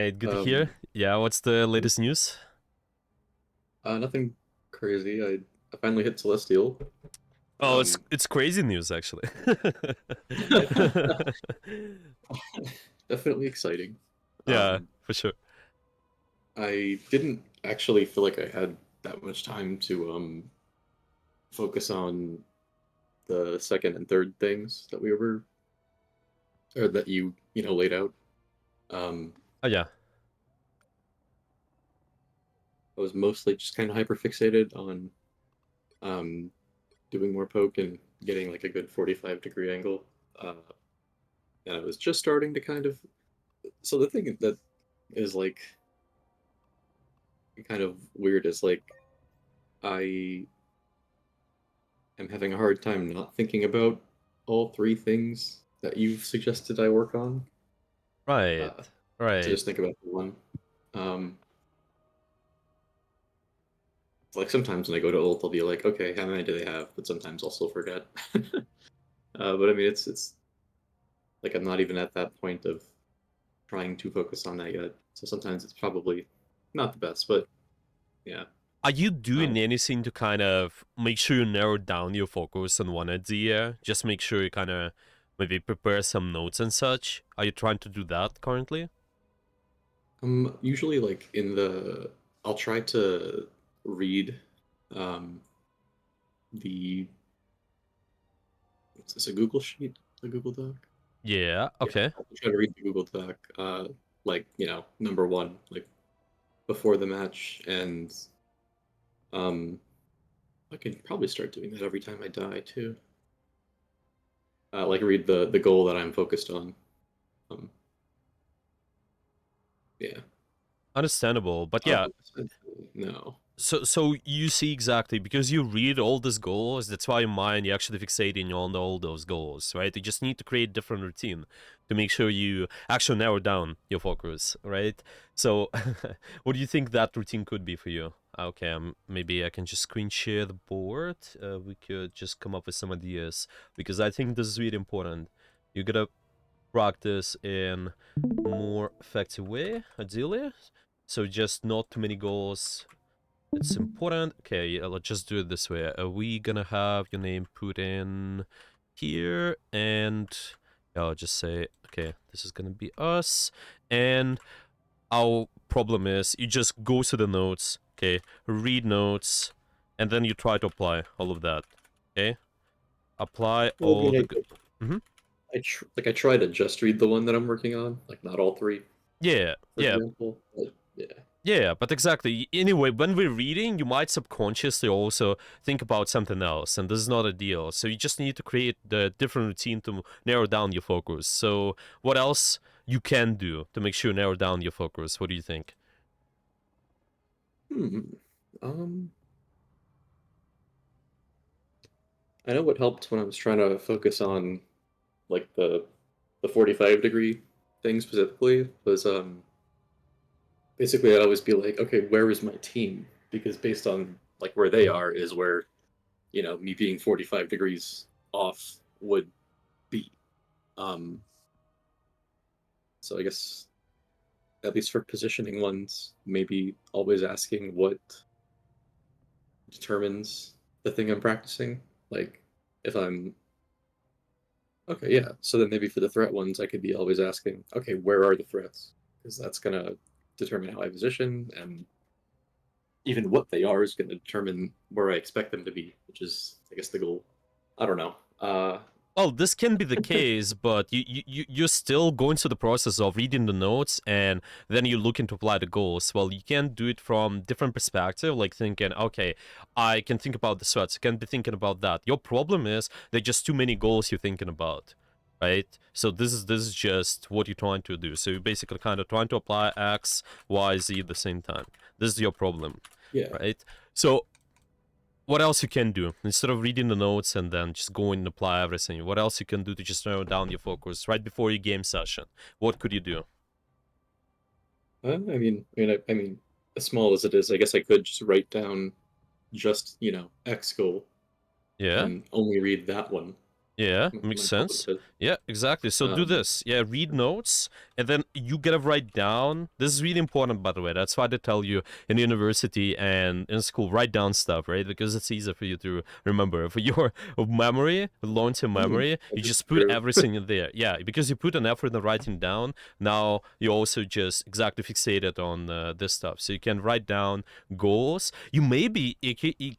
Hey, good to hear. Um, Yeah, what's the latest news? Nothing crazy. I finally hit Celestial. Oh, it's Um, it's crazy news actually. Definitely exciting. Yeah, Um, for sure. I didn't actually feel like I had that much time to focus on the second and third things that we were or that you laid out. Um, Oh yeah. I was mostly just kind of hyper fixated on um, doing more poke and getting like a good 45-degree angle. Uh, and I was just starting to kind of. So the thing that is like kind of weird is like I am having a hard time not thinking about all three things that you've suggested I work on. Right. Uh, to Right. just think about the one. Um, like sometimes when I go to ult, I'll be like, okay, how many do they have? But sometimes I'll still forget. But I mean, it's like I'm not even at that point of trying to focus on that yet. So sometimes it's probably not the best, but yeah. Are you Um, doing anything to kind of make sure you narrow down your focus on one idea? Just make sure you kind of maybe prepare some notes and such. Are you trying to do that currently? Usually like I'll try to read um, the is this a Google sheet? A Google Doc? Yeah. Yeah, Okay. I'll try to read the Google Doc, like, number one, like before the match, and um, I can probably start doing that every time I die too. Like read the goal that I'm focused on. Um, yeah. Understandable. But Oh, yeah, no. so you see exactly because you read all these goals. That's why in mind you're actually fixating on all those goals, right? You just need to create different routine to make sure you actually narrow down your focus, right? So, what do you think that routine could be for you? Okay, maybe I can just screen share the board. We could just come up with some ideas because I think this is really important. You gotta practice in more effective way, ideally. So just not too many goals, it's important. Okay, yeah, let's just do it this way. Are we gonna have your name put in here? And I'll just say, okay, this is gonna be us. And our problem is you just go to the notes, okay, read notes, and then you try to apply all of that. Okay? Apply Well, I all mean, the mm-hmm. I try to just read the one that I'm working on, like not all three, Yeah, for yeah. example. But yeah. Yeah, but exactly. Anyway, when we're reading, you might subconsciously also think about something else, and this is not a deal. So you just need to create the different routine to narrow down your focus. So what else you can do to make sure you narrow down your focus? What do you think? Hmm. Um, I know what helped when I was trying to focus on like the 45-degree thing specifically was basically I'd always be like, okay, where is my team? Because based on like where they are is where, me being 45 degrees off would be. Um, so I guess at least for positioning ones, maybe always asking what determines the thing I'm practicing. Like if I'm okay, yeah. So then maybe for the threat ones, I could be always asking, okay, where are the threats? Because that's gonna determine how I position, and even what they are is gonna determine where I expect them to be, which is, I guess, the goal. I don't know. Well, this can be the case, but you're still going through the process of reading the notes and then you're looking to apply the goals. Well, you can do it from different perspective, like thinking, okay, I can think about the sweats, I can be thinking about that. Your problem is there are just too many goals you're thinking about, right? So this is just what you're trying to do. So you're basically kind of trying to apply X, Y, Z at the same time. This is your problem, Yeah. right? So what else you can do instead of reading the notes and then just going and apply everything? What else you can do to just narrow down your focus right before your game session? What could you do? I mean, as small as it is, I guess I could just write down just X goal Yeah, and only read that one. Yeah, It makes might help a sense. bit. Yeah, exactly. So do Um, this. Yeah, read notes, and then you gotta write down. This is really important, by the way. That's why they tell you in university and in school, write down stuff, right? Because it's easier for you to remember. For your memory, long-term memory, you that is just put true. everything in there. Yeah, because you put an effort in writing down. Now you also just exactly fixated on this stuff. So you can write down goals. You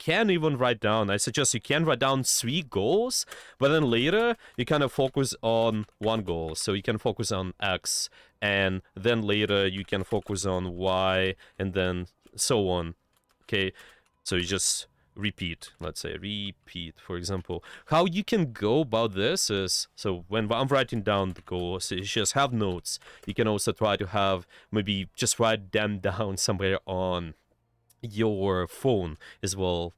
can even write down. I suggest you can write down 3 goals, but then later, you kind of focus on one goal. So you can focus on X, and then later you can focus on Y, and then so on. Okay, so you just repeat, let's say, repeat, for example. How you can go about this is, so when I'm writing down the goals, is just have notes. You can also try to have, maybe just write them down somewhere on your phone as well.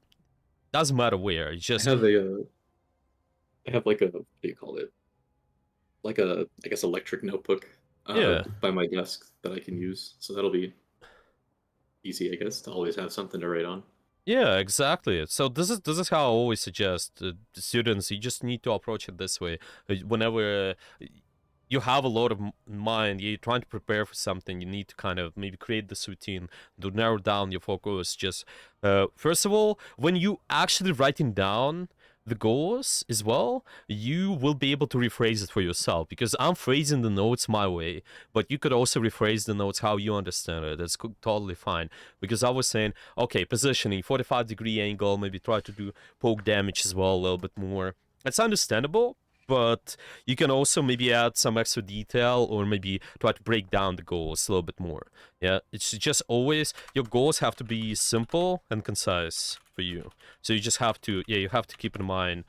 Doesn't matter where, you I just, have I have like a, what do you call it? Like a, I guess, electric notebook yeah. by my desk that I can use. So that'll be easy, I guess, to always have something to write on. Yeah, exactly. So this is how I always suggest the students. You just need to approach it this way. Whenever you have a lot of mind, you're trying to prepare for something, you need to kind of maybe create this routine to narrow down your focus. Just first of all, when you actually writing down the goals as well, you will be able to rephrase it for yourself, because I'm phrasing the notes my way, but you could also rephrase the notes how you understand it. That's totally fine. Because I was saying, okay, positioning, 45-degree angle, maybe try to do poke damage as well a little bit more. It's understandable, but you can also maybe add some extra detail, or maybe try to break down the goals a little bit more. Yeah, it's just always, your goals have to be simple and concise for you. So you just have to, yeah, you have to keep in mind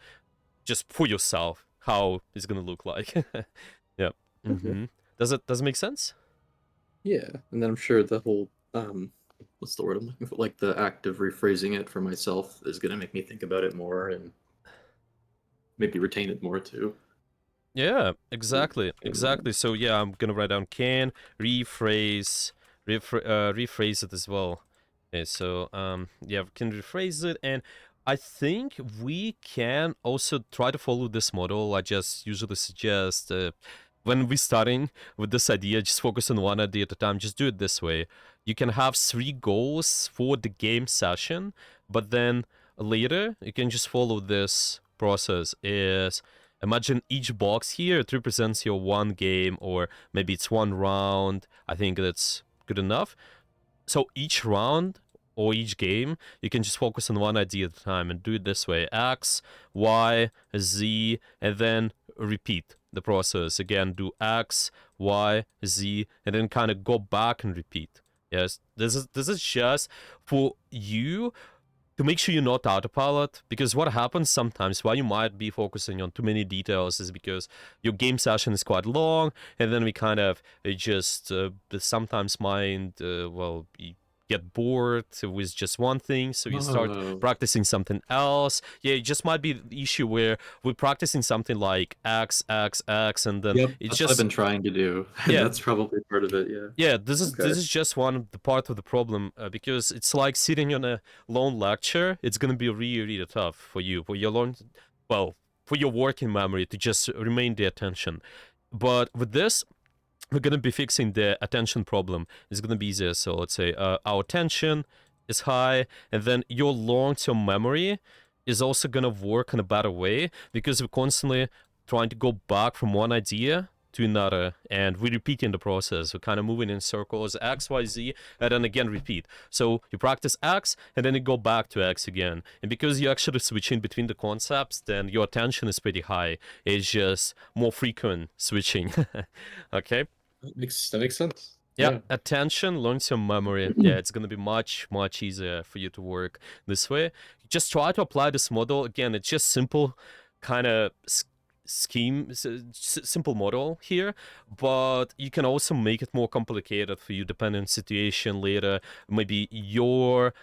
just for yourself how it's gonna look like. Yeah. Okay. Does it make sense? Yeah, and then I'm sure the whole what's the word I'm looking for? Like the act of rephrasing it for myself is gonna make me think about it more and maybe retain it more too. Yeah, Like, exactly, um, exactly. So yeah, I'm gonna write down can rephrase it as well. Okay, so yeah, we can rephrase it, and I think we can also try to follow this model. I just usually suggest when we're starting with this idea, just focus on one idea at a time. Just do it this way. You can have 3 goals for the game session, but then later you can just follow this process. Is imagine each box here, it represents your one game, or maybe it's one round. I think that's good enough. So each round or each game, you can just focus on one idea at a time and do it this way: X, Y, Z, and then repeat the process. Again, do X, Y, Z, and then kind of go back and repeat. Yes, this is just for you to make sure you're not autopilot, because what happens sometimes why you might be focusing on too many details is because your game session is quite long, and then we kind of just sometimes mind well, you get bored with just one thing, so you start oh, practicing something else. Yeah, it just might be the issue where we're practicing something like X X X, and then yep, it's that's what I've just, been trying to do, and yeah. that's probably part of it. Yeah. Yeah, this is Okay. just one of the part of the problem, because it's like sitting on a long lecture. It's gonna be really, really tough for you, for your long, well, for your working memory to just remain the attention. But with this, we're gonna be fixing the attention problem. It's gonna be easier. So let's say our attention is high, and then your long-term memory is also gonna work in a better way, because we're constantly trying to go back from one idea to another, and we're repeating the process. We're kind of moving in circles, X, Y, Z, and then again repeat. So you practice X, and then you go back to X again. And because you're actually switching between the concepts, then your attention is pretty high. It's just more frequent switching. Okay. That makes sense. Yeah, Yeah. attention, long-term memory. Yeah, it's gonna be much, much easier for you to work this way. Just try to apply this model. Again, it's just simple kind of scheme, simple model here, but you can also make it more complicated for you depending on situation later. Maybe your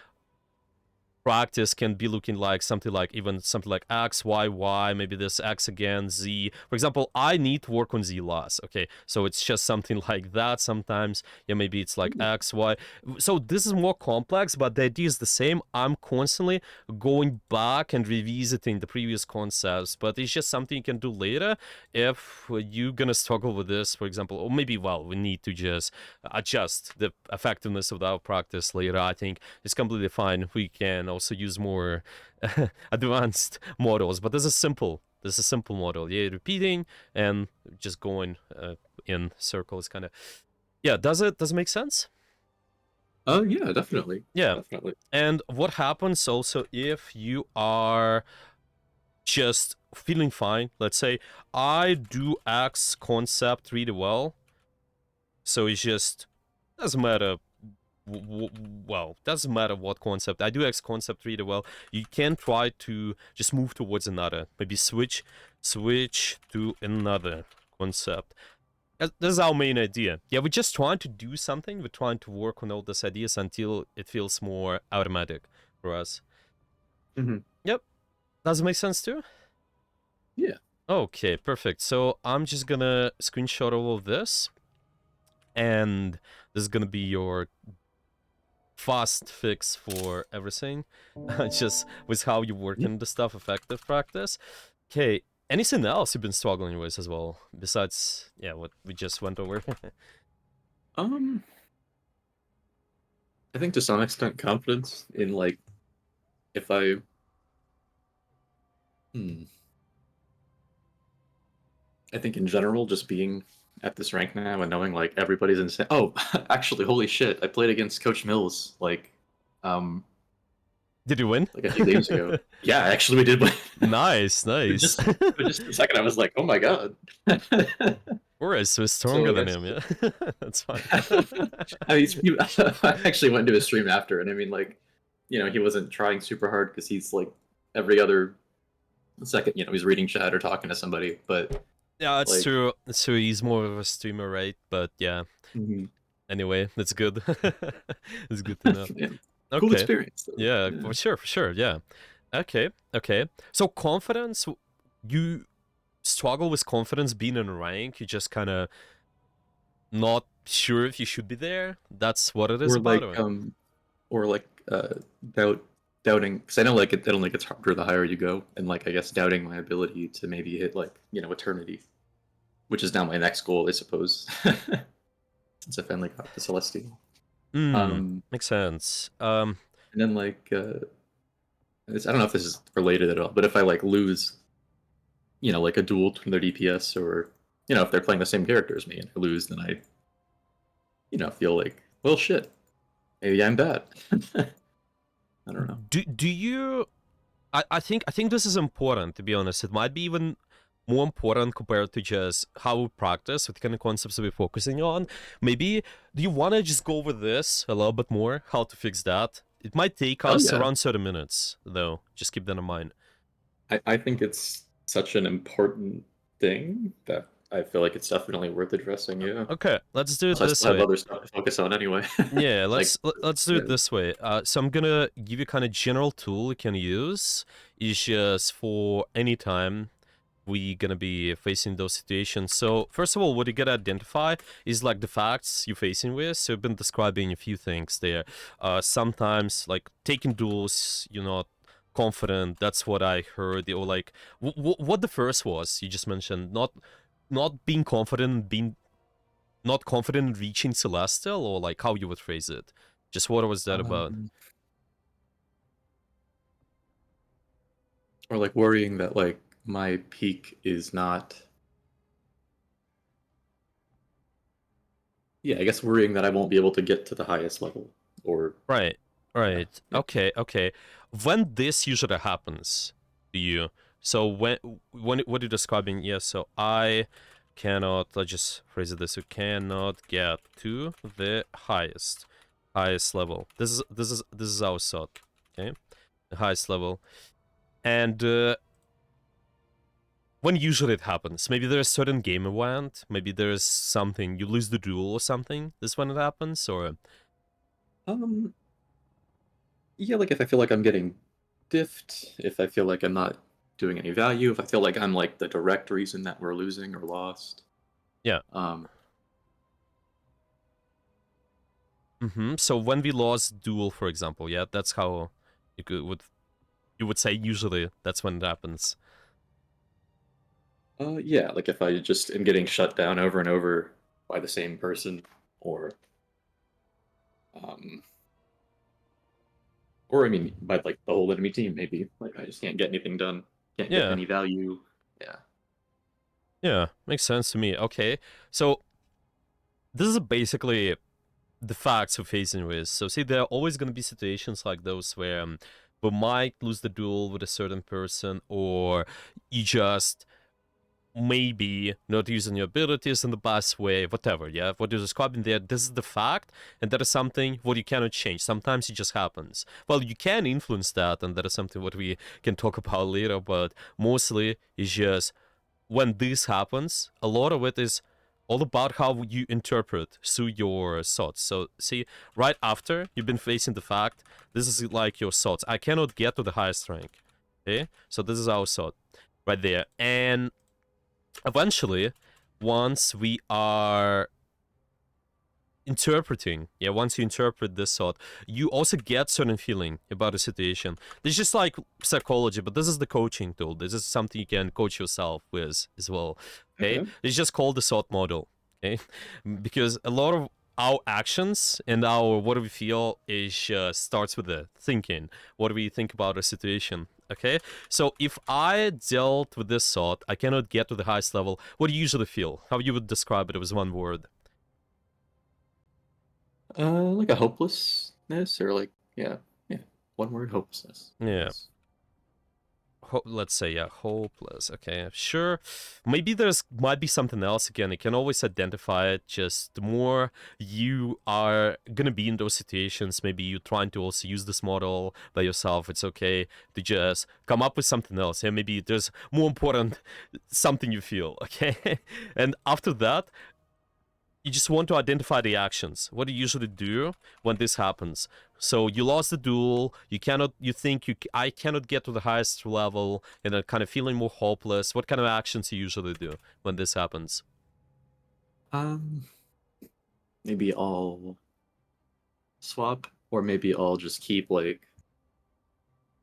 practice can be looking like something like even something like X, Y, Y, maybe this X again, Z. For example, I need to work on Z less. Okay, so it's just something like that sometimes. Yeah, maybe it's like X, Y. So this is more complex, but the idea is the same. I'm constantly going back and revisiting the previous concepts, but it's just something you can do later if you're gonna struggle with this, for example, or maybe, well, we need to just adjust the effectiveness of our practice later. I think it's completely fine. We can also use more advanced models, but this is simple. This is a simple model. Yeah, repeating and just going in circles, kind of. Yeah, does it make sense? Oh yeah, definitely. Yeah. Definitely. And what happens also if you are just feeling fine? Let's say I do X concept really well, so it's just doesn't matter. Well, doesn't matter what concept. I do X concept really well. You can try to just move towards another. Maybe switch to another concept. This is our main idea. Yeah, we're just trying to do something. We're trying to work on all these ideas until it feels more automatic for us. Mm-hmm. Yep. Does it make sense too? Yeah. Okay, perfect. So I'm just gonna screenshot all of this. And this is gonna be your fast fix for everything. Just with how you work in the stuff, effective practice. Okay, anything else you've been struggling with as well, besides, yeah, what we just went over? Um, I think to some extent confidence in like if I hmm, I think in general just being at this rank now and knowing like everybody's insane. Oh, actually, holy shit! I played against Coach Mills um Did you win? like a few games ago. Yeah, actually we did win. Nice, But nice. just a second, I was like, oh my god. We're so So stronger I than guess him, yeah. That's fine. I mean, I actually went to his stream after, and I mean, like, he wasn't trying super hard because he's like every other second, he's reading chat or talking to somebody. But Yeah, it's like, true. It's true. He's more of a streamer, right? But yeah. mhm. Anyway, that's good. It's good to know. Yeah, cool Okay. experience. Though. Yeah, Yeah. for sure. Yeah. Okay. Okay. So confidence, you struggle with confidence being in rank. You just kind of not sure if you should be there. That's what it is Or about. like, or like, doubting because I know like it only gets harder the higher you go, and like I guess doubting my ability to maybe hit like eternity, which is now my next goal, I suppose. Since I finally got the celestial. Makes sense. And then like I don't know if this is related at all, but if I like lose, like a duel from their DPS, or if they're playing the same character as me and I lose, then I, feel like, well, shit, maybe I'm bad. I don't know. Do you? I think this is important, to be honest. It might be even more important compared to just how we practice, what kind of concepts we're focusing on. Maybe do you want to just go over this a little bit more? How to fix that? It might take Oh us yeah, around 30 minutes, though. Just keep that in mind. I think it's such an important thing that I feel like it's definitely worth addressing. Yeah. Okay, let's do it Also, I this still have way. other stuff to focus on anyway. Yeah, Like, let's do yeah. it this way. So I'm gonna give you kind of general tool you can use. Is just for any time we gonna be facing those situations. So first of all, what you gotta identify is like the facts you're facing with. So I've been describing a few things there. Sometimes like taking duels, you're not confident. That's what I heard. Or like what the first was you just mentioned, not being confident, being not confident in reaching Celestial, or like how you would phrase it. Just what was that about? Um, or like worrying that like my peak is not. Yeah, I guess worrying that I won't be able to get to the highest level, or Right, yeah, right. yeah. Okay. When this usually happens to you? So when what you're describing? Yeah. So I cannot. Let's just phrase it this: you cannot get to the highest level. This is our thought. Okay, the highest level, and when usually it happens? Maybe there's a certain game event. Maybe there's something you lose the duel or something. This when it happens, or Um, Yeah, like if I feel like I'm getting diffed, if I feel like I'm not doing any value, if I feel like I'm like the direct reason that we're losing or lost. Yeah. Um, So when we lost duel, for example, yeah, that's how you would say usually that's when it happens. yeah, like if I just am getting shut down over and over by the same person, um, or I mean, by like the whole enemy team, maybe. Like I just can't get anything done, can't get Yeah, any value. Yeah. yeah, makes sense to me. Okay, so this is basically the facts we're facing with. So see, there are always going to be situations like those where we might lose the duel with a certain person, or you just maybe not using your abilities in the best way, whatever, yeah? What you're describing there, this is the fact, and that is something what you cannot change. Sometimes it just happens. Well, you can influence that, and that is something what we can talk about later, but mostly it's just when this happens, a lot of it is all about how you interpret through your thoughts. So, see, right after you've been facing the fact, this is like your thoughts. I cannot get to the highest rank. Okay? So, this is our thought right there. And eventually, once we are interpreting, yeah, once you interpret this thought, you also get certain feeling about a situation. It's just like psychology, but this is the coaching tool. This is something you can coach yourself with as well. Okay, Okay. it's just called the thought model. Okay, because a lot of our actions and our what we feel is starts with the thinking. What do we think about a situation? Okay, so if I dealt with this thought, I cannot get to the highest level. What do you usually feel? How you would describe it with one word? Like a hopelessness or like yeah, yeah. One word hopelessness, I Yeah. guess. Let's say, yeah, hopeless. Okay, sure. Maybe there's might be something else again. You can always identify it. Just the more you are gonna be in those situations, maybe you trying to also use this model by yourself. It's okay to just come up with something else. Yeah, maybe there's more important something you feel. Okay, and after that, you just want to identify the actions. What do you usually do when this happens? So you lost the duel. You cannot. You think I cannot get to the highest level, and are kind of feeling more hopeless. What kind of actions you usually do when this happens? Um, maybe I'll swap, or maybe I'll just keep like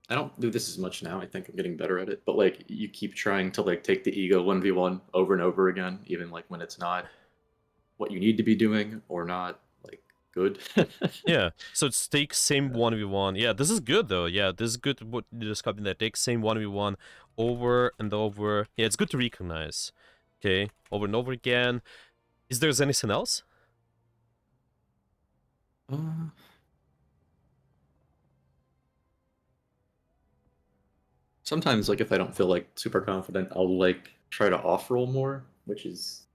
I don't do this as much now. I think I'm getting better at it. But like you keep trying to like take the ego 1v1 over and over again, even like when it's not what you need to be doing or not like good. Yeah. So it's take same 1v1. Yeah, this is good though. Yeah, this is good. What you're describing that take same 1v1 over and over. Yeah, it's good to recognize. Okay, over and over again. Is there anything else? Uh, Sometimes like if I don't feel like super confident, I'll like try to off roll more, which is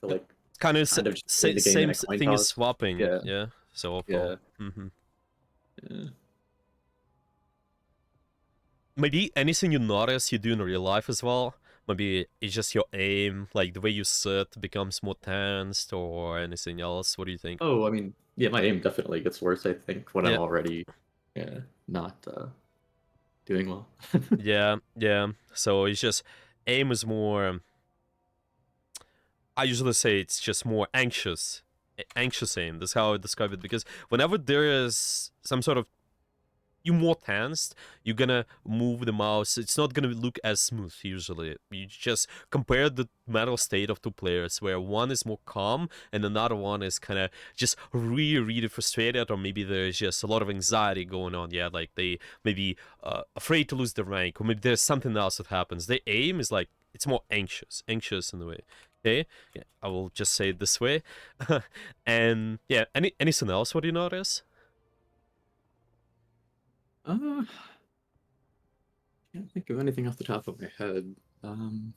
to like Kind of kind of just play the game in a coin thing is toss. swapping. Yeah, Yeah. So overall. yeah, yeah. Maybe anything you notice you do in real life as well. Maybe it's just your aim, like the way you sit becomes more tensed, or anything else. What do you think? Oh, I mean, yeah, my aim definitely gets worse, I think, when I'm Yeah, already yeah, not doing well. yeah, yeah. So it's just aim is more. I usually say it's just more anxious, anxious aim. That's how I describe it because whenever there is some sort of you're more tensed, you're gonna move the mouse. It's not gonna look as smooth usually. You just compare the mental state of two players where one is more calm and another one is kind of just really, really frustrated, or maybe there's just a lot of anxiety going on. Yeah, like they maybe afraid to lose the rank, or maybe there's something else that happens. Their aim is like it's more anxious in a way. Okay, yeah, I will just say it this way. And yeah, anything else? What do you notice? Uh, can't think of anything off the top of my head. Um,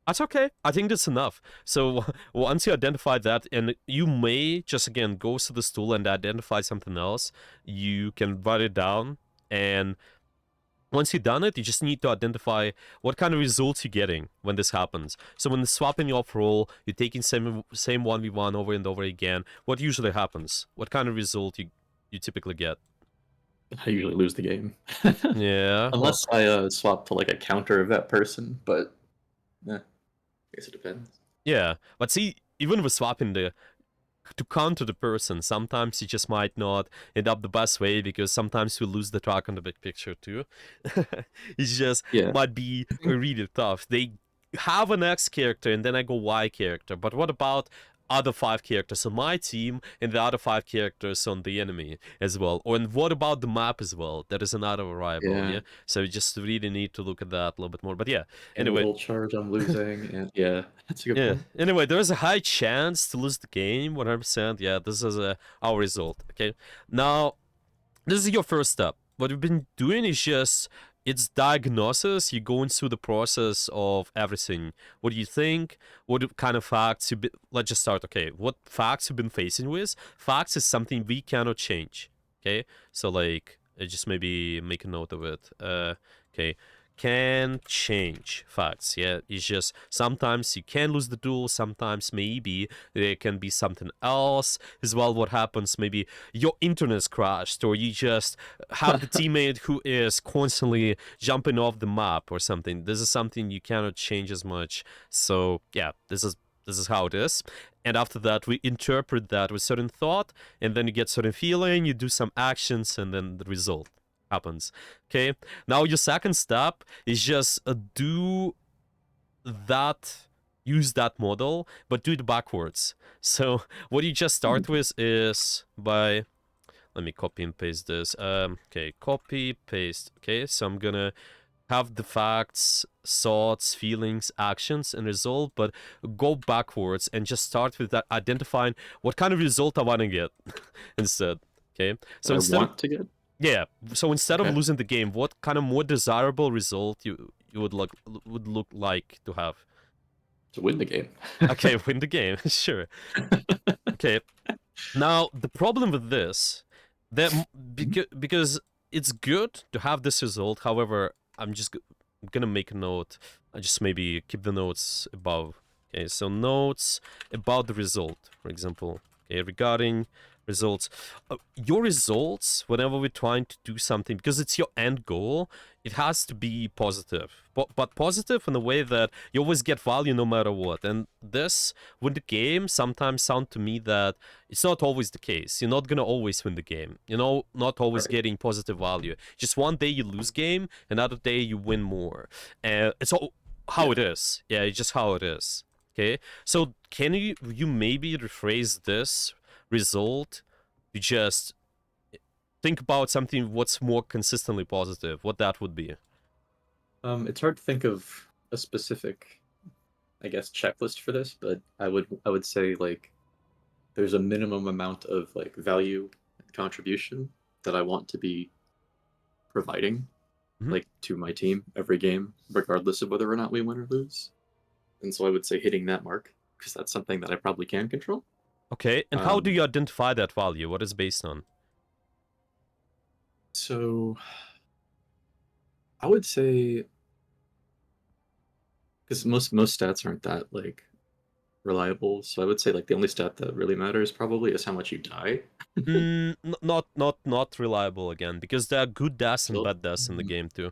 That's okay. I think that's enough. So once you identify that, and you may just again go to the stool and identify something else, you can write it down, and Once you've done it, you just need to identify what kind of results you're getting when this happens. So when swapping you off role, you're taking same 1v1 over and over again. What usually happens? What kind of result you typically get? I usually lose the game. Yeah. Well, Unless I swap to like a counter of that person, but I guess it depends. yeah. But see, even with swapping to counter the person, sometimes you just might not end up the best way because sometimes you lose the track on the big picture too. It's just Yeah. might be really tough. They have an X character and then I go Y character, but what about other 5 characters on my team and the other 5 characters on the enemy as well? Or and what about the map as well? That is another variable, Yeah. yeah? So you just really need to look at that a little bit more. But yeah, And anyway. little charge I'm losing, and yeah, that's a good Yeah. point. Anyway, there is a high chance to lose the game, 100%. Yeah, this is our result. Okay. Now, this is your first step. What we've been doing is just it's diagnosis. You're going through the process of everything. What do you think? What kind of facts let's just start. Okay, what facts you've been facing with? Facts is something we cannot change. Okay, so like just maybe make a note of it. Okay, can change facts. Yeah, it's just sometimes you can lose the duel. Sometimes maybe there can be something else as well. What happens? Maybe your internet's crashed, or you just have the teammate who is constantly jumping off the map or something. This is something you cannot change as much. So yeah, this is how it is. And after that, we interpret that with certain thought, and then you get certain feeling. You do some actions, and then the result happens. Okay. Now your second step is just do that. Use that model, but do it backwards. So what you just start with is by let me copy and paste this. Okay, copy, paste. Okay, so I'm gonna have the facts, thoughts, feelings, actions, and result, but go backwards and just start with that identifying what kind of result I want to get instead. Okay, so I instead of want to get. yeah, so instead of Okay. losing the game, what kind of more desirable result you would look like to have? To win the game. Okay, win the game, sure. Okay, now the problem with this that because it's good to have this result. However, I'm just gonna make a note. I just maybe keep the notes above. Okay, so notes about the result, for example. Okay, regarding results. Your results, whenever we're trying to do something, because it's your end goal, it has to be positive. But positive in a way that you always get value no matter what. And this, with the game, sometimes sound to me that it's not always the case. You're not gonna always win the game. You know, not always Right. getting positive value. Just one day you lose game, another day you win more. And it's all how Yeah. it is. Yeah, it's just how it is. Okay, so can you maybe rephrase this result to just think about something what's more consistently positive, what that would be? It's hard to think of a specific, I guess, checklist for this, but I would say like there's a minimum amount of like value and contribution that I want to be providing Mhm. like to my team every game, regardless of whether or not we win or lose. And so I would say hitting that mark because that's something that I probably can control. Okay, and how do Um, you identify that value? What is based on? so I would say because most stats aren't that like reliable, so I would say like the only stat that really matters probably is how much you die. Not reliable again, because there are good deaths and So, bad deaths in the game too.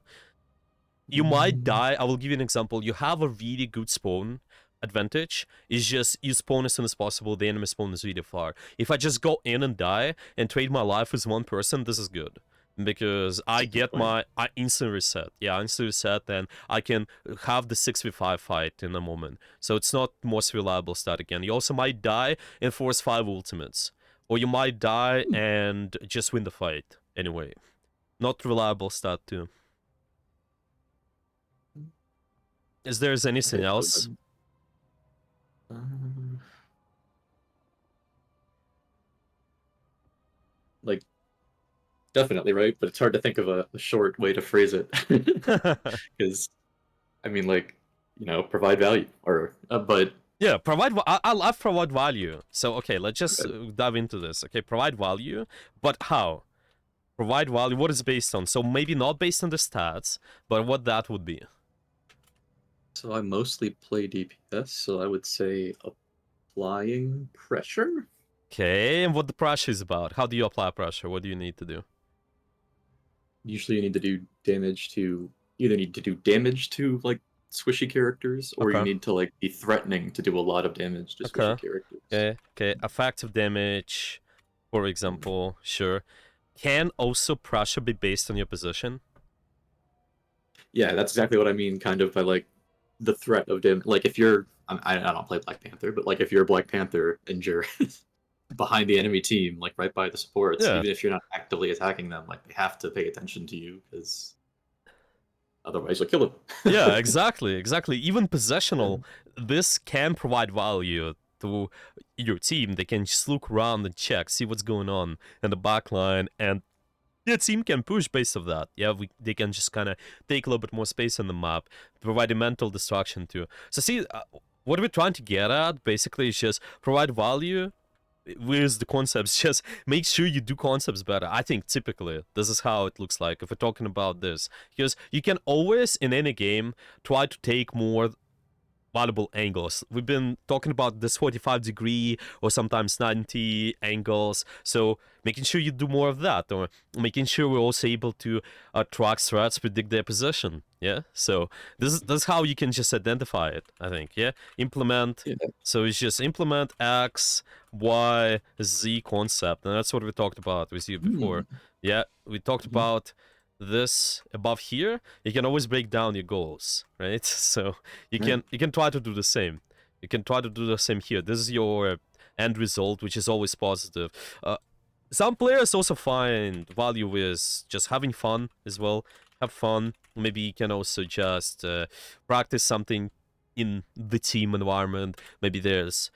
You might mm, die. I will give you an example. You have a really good spawn advantage. It's just you spawn as soon as possible. The enemy spawn is really far. If I just go in and die and trade my life with one person, this is good. Because that's I a good get point. I instant reset. Yeah, I instant reset, and I can have the 6v5 fight in a moment. So it's not most reliable stat again. You also might die and force 5 ultimates. Or you might die Hmm. and just win the fight. Anyway, not reliable stat too. Is there anything Okay, so else? then, like definitely right, but it's hard to think of a short way to phrase it because I mean, like provide value or but Yeah, provide. I love provide value. So okay, let's just okay. dive into this. Okay, provide value, but how? Provide value. What is it based on? So maybe not based on the stats, but what that would be. So I mostly play DPS, so I would say applying pressure. Okay, and what the pressure is about. How do you apply pressure? What do you need to do? Usually you need to do damage to either need to do damage to like squishy characters, or you Okay. need to like be threatening to do a lot of damage to Okay. squishy characters. Okay. Effective damage, for example, sure. Can also pressure be based on your position? Yeah, that's exactly what I mean, kind of by like the threat of damage. Like if you're, I don't play Black Panther, but like if you're Black Panther and you're behind the enemy team, like right by the supports, Yeah. even if you're not actively attacking them, like they have to pay attention to you because otherwise you'll kill them. Yeah, exactly. Even possessional, this can provide value to your team. They can just look around and check, see what's going on in the back line, and your team can push based of that. Yeah, they can just kind of take a little bit more space on the map, provide a mental distraction too. So see, what we're trying to get at basically is just provide value with the concepts. Just make sure you do concepts better. I think typically this is how it looks like if we're talking about this, because you can always in any game try to take more valuable angles. We've been talking about this 45-degree or sometimes 90 angles, so making sure you do more of that, or making sure we're also able to track threats, predict their position. Yeah, so this is how you can just identify it, I think. Yeah, implement. Yeah. So it's just implement X, Y, Z concept, and that's what we talked about with you before. Yeah, we talked about this above here. You can always break down your goals, right? So you can try to do the same. You can try to do the same here. This is your end result, which is always positive. Some players also find value with just having fun as well. Have fun. Maybe you can also just practice something in the team environment. Maybe there's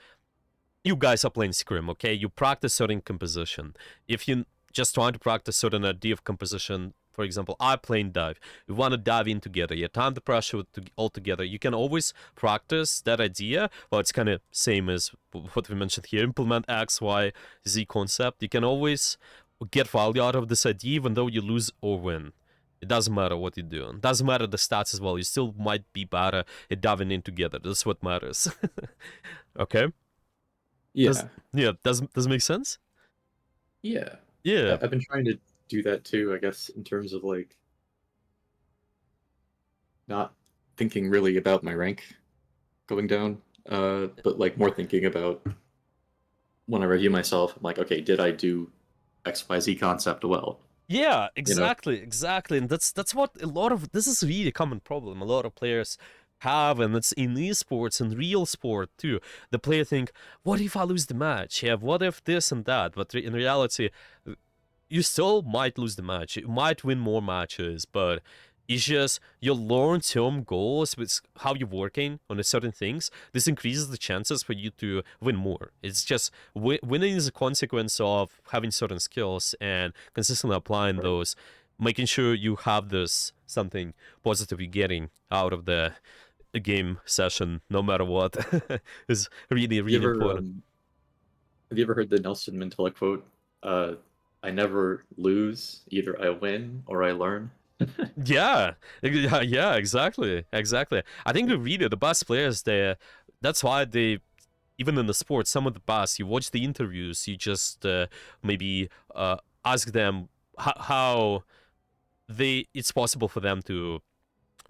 you guys are playing scrim, okay? You practice certain composition. If you just trying to practice certain idea of composition, for example, I playing dive. We want to dive in together. You time the pressure all together. You can always practice that idea. Well, it's kind of same as what we mentioned here. Implement X, Y, Z concept. You can always get value out of this idea, even though you lose or win. It doesn't matter what you do. It doesn't matter the stats as well. You still might be better at diving in together. That's what matters. Okay. Yeah. Does it make sense? Yeah. Yeah. I've been trying to do that too, I guess, in terms of like not thinking really about my rank going down, but like more thinking about when I review myself, I'm like, okay, did I do XYZ concept well? Yeah, You know? exactly. And that's what a lot of this is really a common problem. A lot of players have, and it's in esports and real sport too. The player think, what if I lose the match? Yeah, what if this and that? But in reality, you still might lose the match. You might win more matches, but it's just your long-term goals with how you're working on certain things. This increases the chances for you to win more. It's just winning is a consequence of having certain skills and consistently applying Right. those, making sure you have this something positive you're getting out of the game session, no matter what, is really Have you really ever important. have you ever heard the Nelson Mandela quote? Uh, I never lose, either I win or I learn. Yeah, exactly. I think really the best players there. That's why they, even in the sport, some of the best. You watch the interviews. You just maybe ask them how they. It's possible for them to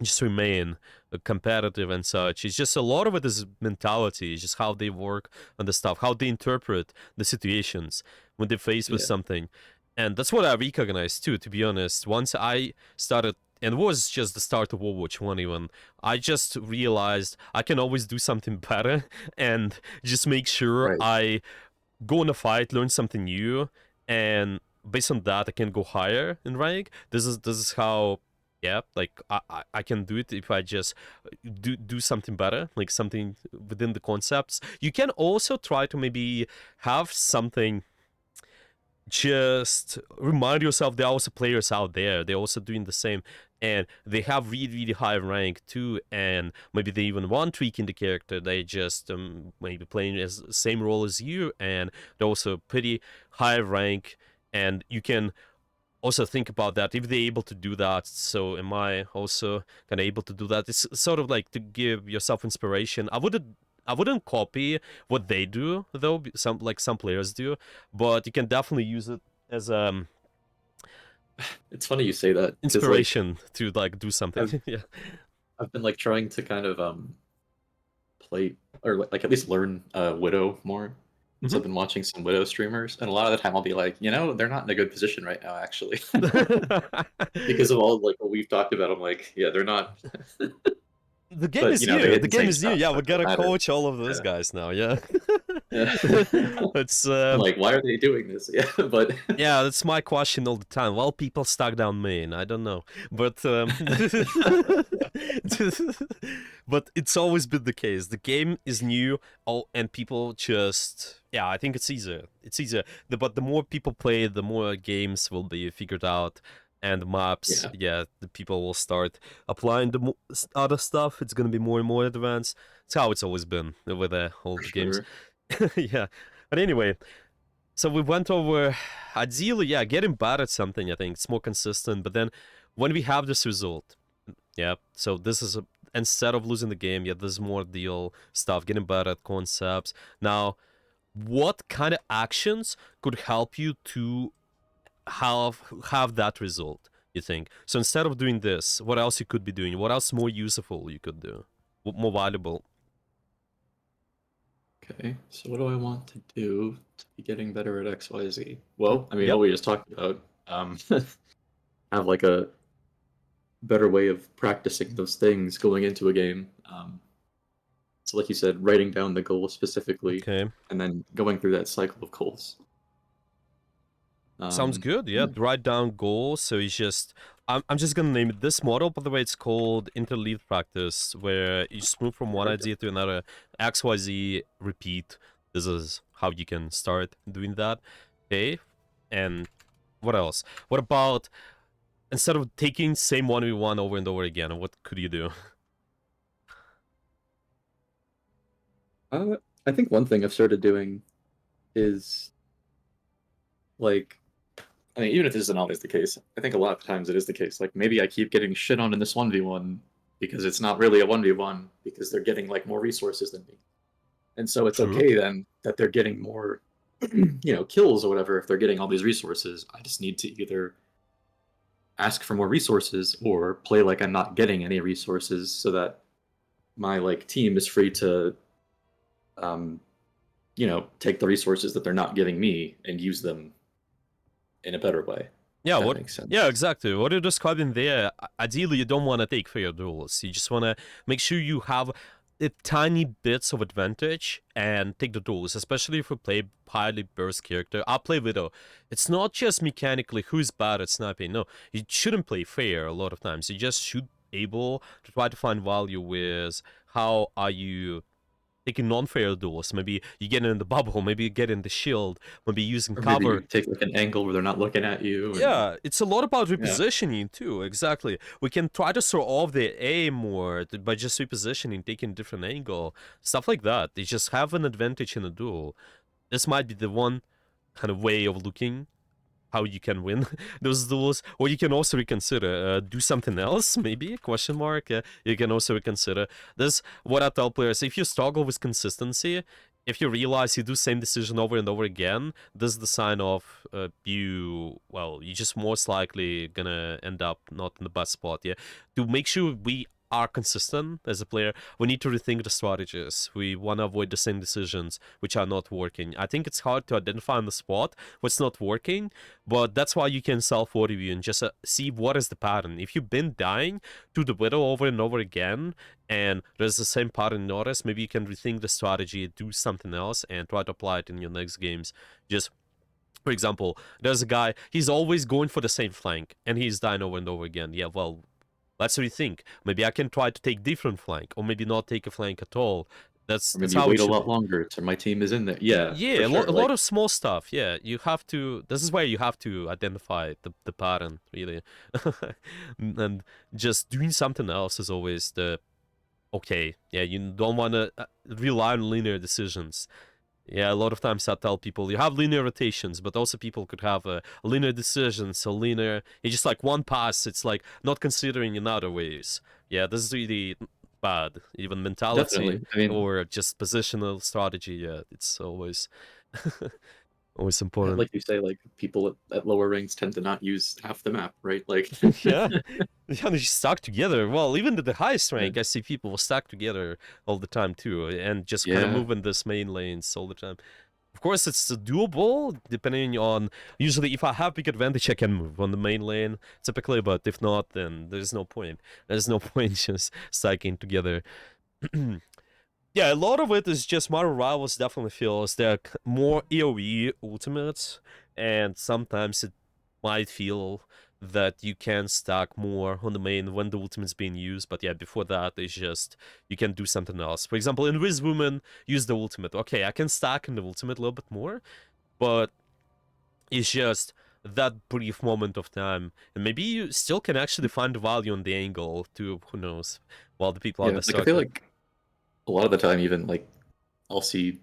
just remain competitive and such. It's just a lot of it is mentality. It's just how they work on the stuff, how they interpret the situations when they're faced with Yeah. something. And that's what I recognized too, to be honest. Once I started, and it was just the start of Overwatch 1 even, I just realized I can always do something better and just make sure Right. I go in a fight, learn something new, and based on that, I can go higher in rank. This is how, yeah, like I can do it if I just do something better, like something within the concepts. You can also try to maybe have something. Just remind yourself there are also players out there. They're also doing the same, and they have really high rank too. And maybe they even want tweaking the character. They just maybe playing as the same role as you, and they're also pretty high rank. And you can also think about that. If they're able to do that, so am I also kind of able to do that? It's sort of like to give yourself inspiration. I wouldn't copy what they do though. Some players do, but you can definitely use it as It's funny you say that because like inspiration to like do something. I've Yeah. I've been like trying to kind of play or like at least learn Widow more. And so Hmm. I've been watching some Widow streamers, and a lot of the time I'll be like, they're not in a good position right now, actually, because of all like what we've talked about. I'm like, yeah, they're not, The game but is they new. hit The game insane is new. stuff, Yeah, so we it doesn't gotta matter. coach all of those Yeah. guys now. Yeah. Yeah. It's I'm like, why are they doing this? Yeah, but yeah, that's my question all the time. Well, people stuck down main. I don't know, but but it's always been the case. The game is new, and people just yeah. I think it's easier. It's easier. But the more people play, the more games will be figured out, and the maps. yeah, Yeah, the people will start applying the other stuff. It's gonna be more and more advanced. It's how it's always been with all for the games. sure. Yeah, but anyway. So we went over ideally, yeah, getting better at something, I think it's more consistent. But then when we have this result, yeah, so this is instead of losing the game, yeah, there's more deal stuff, getting better at concepts. Now, what kind of actions could help you to have that result, you think? So instead of doing this, what else you could be doing? What else more useful you could do? More valuable? Okay, so what do I want to do to be getting better at XYZ? Well, I mean, Yep. what we just talked about, have like a better way of practicing those things going into a game. So, like you said, writing down the goal specifically, Okay. and then going through that cycle of goals. Sounds good. Yeah, Yeah, write down goals. So it's just I'm just gonna name it this model. By the way, it's called interleaved practice, where you just move from one okay. idea to another. XYZ repeat. This is how you can start doing that. Okay, and what else? What about instead of taking same 1v1 over and over again? What could you do? I think one thing I've started doing is like, I mean, even if this isn't always the case, I think a lot of times it is the case. Like maybe I keep getting shit on in this 1v1 because it's not really a 1v1 because they're getting like more resources than me. And so it's True. okay then that they're getting more, kills or whatever. If they're getting all these resources, I just need to either ask for more resources or play like I'm not getting any resources so that my like team is free to, um, take the resources that they're not giving me and use them in a better way. Yeah, If that what? makes Yeah, sense. exactly. What you're describing there, ideally, you don't want to take fair duels. You just want to make sure you have tiny bits of advantage and take the duels, especially if you play highly burst character. I play Widow. It's not just mechanically who's bad at sniping. No, you shouldn't play fair a lot of times. You just should able to try to find value with how are you taking non-fair duels. Maybe you get in the bubble, maybe you get in the shield, maybe using Or maybe cover. you take like an angle where they're not looking at you, and Yeah, it's a lot about yeah, repositioning too. Exactly. We can try to throw off the aim more by just repositioning, taking a different angle, stuff like that. They just have an advantage in a duel. This might be the one kind of way of looking how you can win those duels, or you can also reconsider do something else, maybe question mark. You can also reconsider this. What I tell players: if you struggle with consistency, if you realize you do same decision over and over again, this is the sign of you just most likely gonna end up not in the best spot. Yeah, to make sure we are consistent as a player, we need to rethink the strategies. We want to avoid the same decisions which are not working. I think it's hard to identify on the spot what's not working, but that's why you can self-review and just see what is the pattern. If you've been dying to the widow over and over again, and there's the same pattern notice, maybe you can rethink the strategy, do something else, and try to apply it in your next games. Just for example, there's a guy, he's always going for the same flank, and he's dying over and over again. Yeah, well, let's rethink. Maybe I can try to take different flank, or maybe not take a flank at all. That's or that's maybe you how it wait a should lot be. longer till my team is in there. Yeah, for Yeah, sure. a lot Like of small stuff. Yeah, you have to. This is where you have to identify the pattern really, and just doing something else is always the okay. Yeah, you don't want to rely on linear decisions. Yeah, a lot of times I tell people you have linear rotations, but also people could have linear decisions. So linear, it's just like one pass. It's like not considering in other ways. Yeah, this is really bad. Even mentality Definitely. I mean, or just positional strategy. Yeah, it's always always yeah, important. like you say, like people at lower ranks tend to not use half the map, right? Like, Yeah, yeah, they just stuck together. Well, even at the highest yeah, rank, I see people stuck together all the time too, and just kind of yeah, moving this main lanes all the time. Of course, it's doable depending on. Usually, if I have big advantage, I can move on the main lane typically. But if not, then there's no point. There's no point just stacking together. Yeah, a lot of it is just my rivals definitely feels they're more AoE ultimates, and sometimes it might feel that you can stack more on the main when the ultimate's being used. But yeah, before that, it's just you can do something else. For example, in Wiz Woman, use the ultimate. Okay, I can stack in the ultimate a little bit more, but it's just that brief moment of time, and maybe you still can actually find value on the angle too. Who knows? While the people are yeah. Like I feel distracted. like a lot of the time, even like I'll see,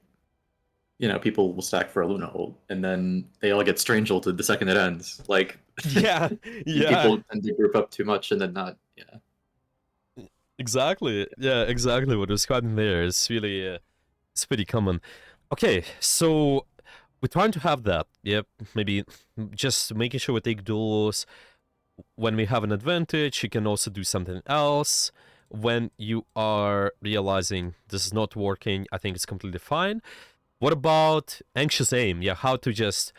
people will stack for a Luna ult, and then they all get strange ulted the second it ends. Like Yeah, yeah. people tend to group up too much and then not. Yeah, Exactly. Yeah, exactly what you're describing there. It's really, it's pretty common. Okay, so we're trying to have that. Yep, maybe just making sure we take duels. When we have an advantage, you can also do something else. When you are realizing this is not working, I think it's completely fine. What about anxious aim? Yeah, how to just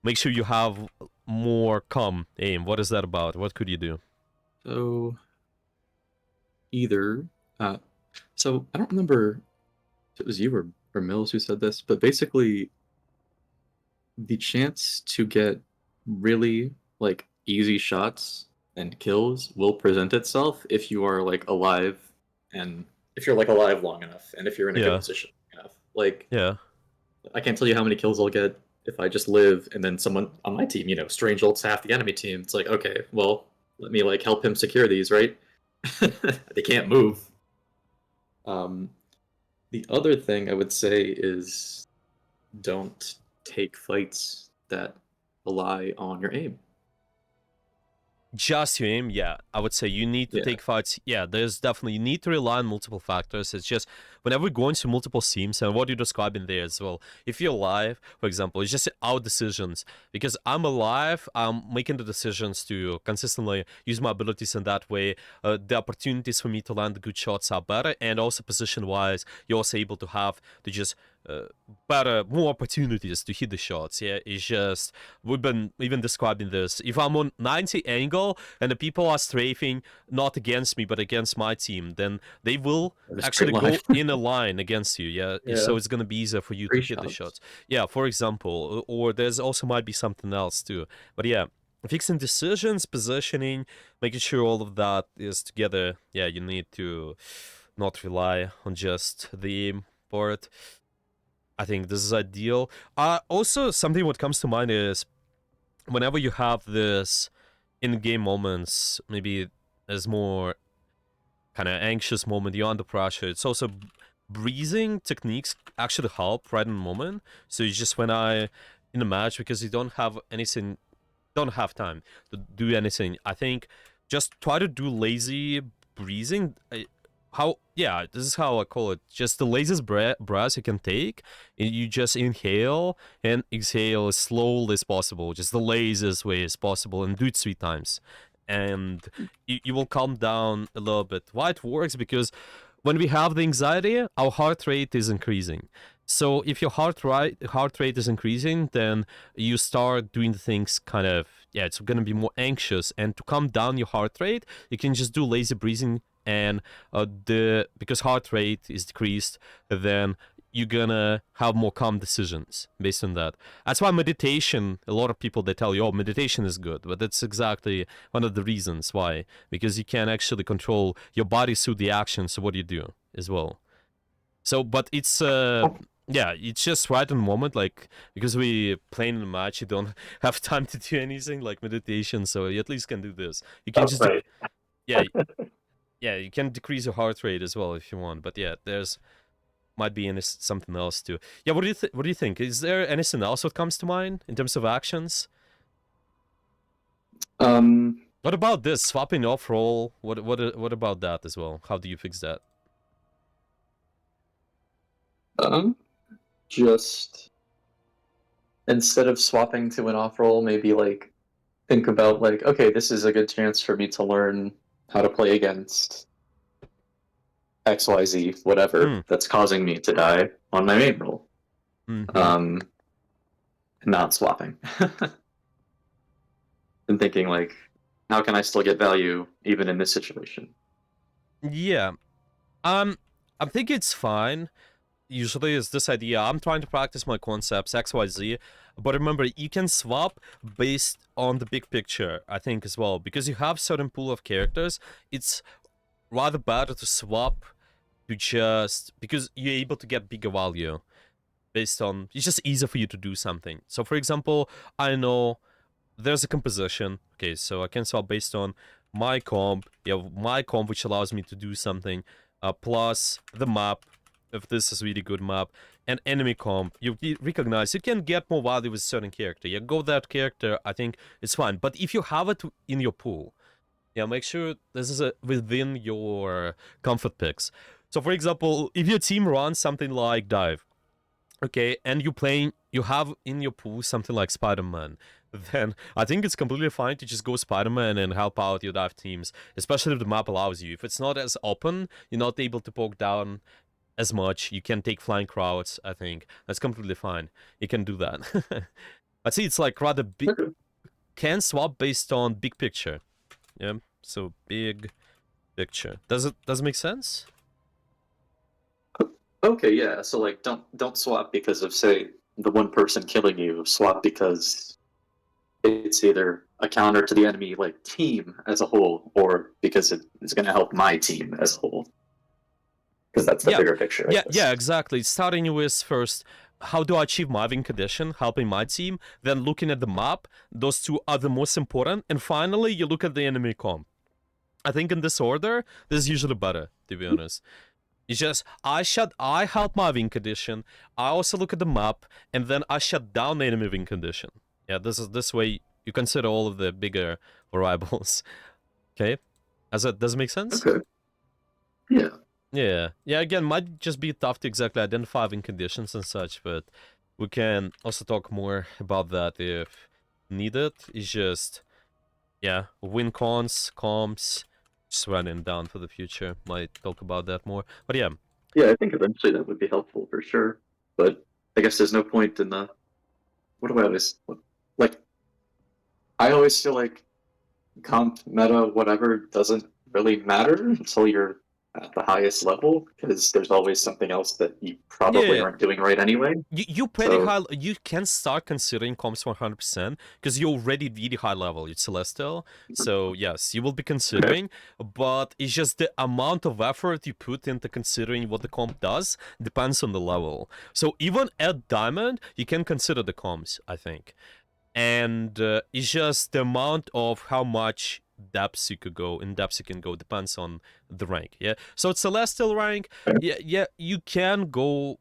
make sure you have more calm aim. What is that about? What could you do? so either. Uh, so I don't remember if it was you or Mills who said this, but basically the chance to get really like easy shots and kills will present itself if you are like alive, and if you're like alive long enough and if you're in a good Yeah, position enough. Like yeah. I can't tell you how many kills I'll get if I just live and then someone on my team, strange ults half the enemy team. It's like, okay, well, let me like help him secure these, right? They can't move. Um, the other thing I would say is don't take fights that rely on your aim. Just your aim, yeah. I would say you need to Yeah, take fights. Yeah, there's definitely you need to rely on multiple factors. It's just whenever we're going to multiple teams and what you're describing there as well. If you're alive, for example, it's just our decisions. Because I'm alive, I'm making the decisions to consistently use my abilities in that way. The opportunities for me to land good shots are better, and also position wise, you're also able to have to just uh, better, more opportunities to hit the shots. Yeah, it's just we've been even describing this. If I'm on 90 angle and the people are strafing not against me but against my team, then they will a straight actually line. go in a line against you. Yeah, Yeah, so it's gonna be easier for you to free hit the shots. shots. Yeah, for example, or there's also might be something else too. But yeah, fixing decisions, positioning, making sure all of that is together. Yeah, you need to not rely on just the aim part. I think this is ideal. Also, something what comes to mind is whenever you have this in-game moments, maybe there's more kind of anxious moment, you're under pressure. It's also breathing techniques actually help right in the moment. So it's just when I in a match because you don't have anything, don't have time to do anything. I think just try to do lazy breathing. How yeah, this is how I call it. Just the laziest breath you can take. And you just inhale and exhale as slowly as possible, just the laziest way as possible, and do it 3 times. And you will calm down a little bit. Why it works? Because when we have the anxiety, our heart rate is increasing. So if your heart rate is increasing, then you start doing things kind of yeah, it's gonna be more anxious. And to calm down your heart rate, you can just do lazy breathing, and the because heart rate is decreased, then you're gonna have more calm decisions based on that. That's why meditation. A lot of people they tell you, "Oh, meditation is good," but that's exactly one of the reasons why, because you can actually control your body through the actions of what you do as well. So, but it's yeah, it's just right in the moment, like because we playing in a match, you don't have time to do anything like meditation, so you at least can do this. You can Oh, just right. yeah, yeah, you can decrease your heart rate as well if you want. But yeah, there's might be something else too. Yeah, what do you think? Is there anything else that comes to mind in terms of actions? Um, What about this swapping off roll? What about that as well? How do you fix that? just instead of swapping to an off roll, maybe like think about like, okay, this is a good chance for me to learn how to play against XYZ, whatever, that's causing me to die on my main roll. Mm-hmm. Not swapping. And thinking like, how can I still get value even in this situation? Yeah. I think it's fine. Usually is this idea. I'm trying to practice my concepts XYZ, but remember you can swap based on the big picture. I think as well because you have certain pool of characters. It's rather better to swap to just because you're able to get bigger value based on it's just easier for you to do something. So for example, I know there's a composition. Okay, so I can swap based on my comp. Yeah, my comp which allows me to do something, plus the map, if this is really good map, and enemy comp. You recognize you can get more value with certain character. You go that character, I think it's fine. But if you have it in your pool, yeah, make sure this is within your comfort picks. So for example, if your team runs something like dive, okay, and you have in your pool something like Spider-Man, then I think it's completely fine to just go Spider-Man and help out your dive teams, especially if the map allows you. If it's not as open, you're not able to poke down as much. You can take flying crowds, I think. That's completely fine. You can do that. But see, it's like rather big. Okay. Can swap based on big picture. Yeah, so big picture. Does it make sense? Okay, yeah. So like, don't swap because of say the one person killing you. Swap because it's either a counter to the enemy like team as a whole, or because it's going to help my team as a whole. Because that's the Yeah, bigger picture. I guess. yeah, exactly. Starting with first, how do I achieve my win condition, helping my team? Then looking at the map, those two are the most important. And finally, you look at the enemy comp. I think in this order, this is usually better, to be honest. It's just I help my win condition. I also look at the map, and then I shut down the enemy win condition. Yeah, this way you consider all of the bigger variables. Okay, does it make sense? Okay. Yeah. Yeah. Again, might just be tough to exactly identify win conditions and such, but we can also talk more about that if needed. It's just win cons, comps, just running down for the future. Might talk about that more. But yeah. Yeah, I think eventually that would be helpful for sure. But I guess there's no point in the. What do I always like? I always feel like comp meta whatever doesn't really matter until you're at the highest level because there's always something else that you probably Yeah. aren't doing right anyway. You pretty high. You can start considering comps 100% because you're already really high level. It's Celestial, so yes, you will be considering. But it's just the amount of effort you put into considering what the comp does depends on the level. So even at Diamond, you can consider the comps, I think, and it's just the amount of how much depths you could go in depths you can go depends on the rank. Yeah, so it's Celestial rank. Yeah, you can go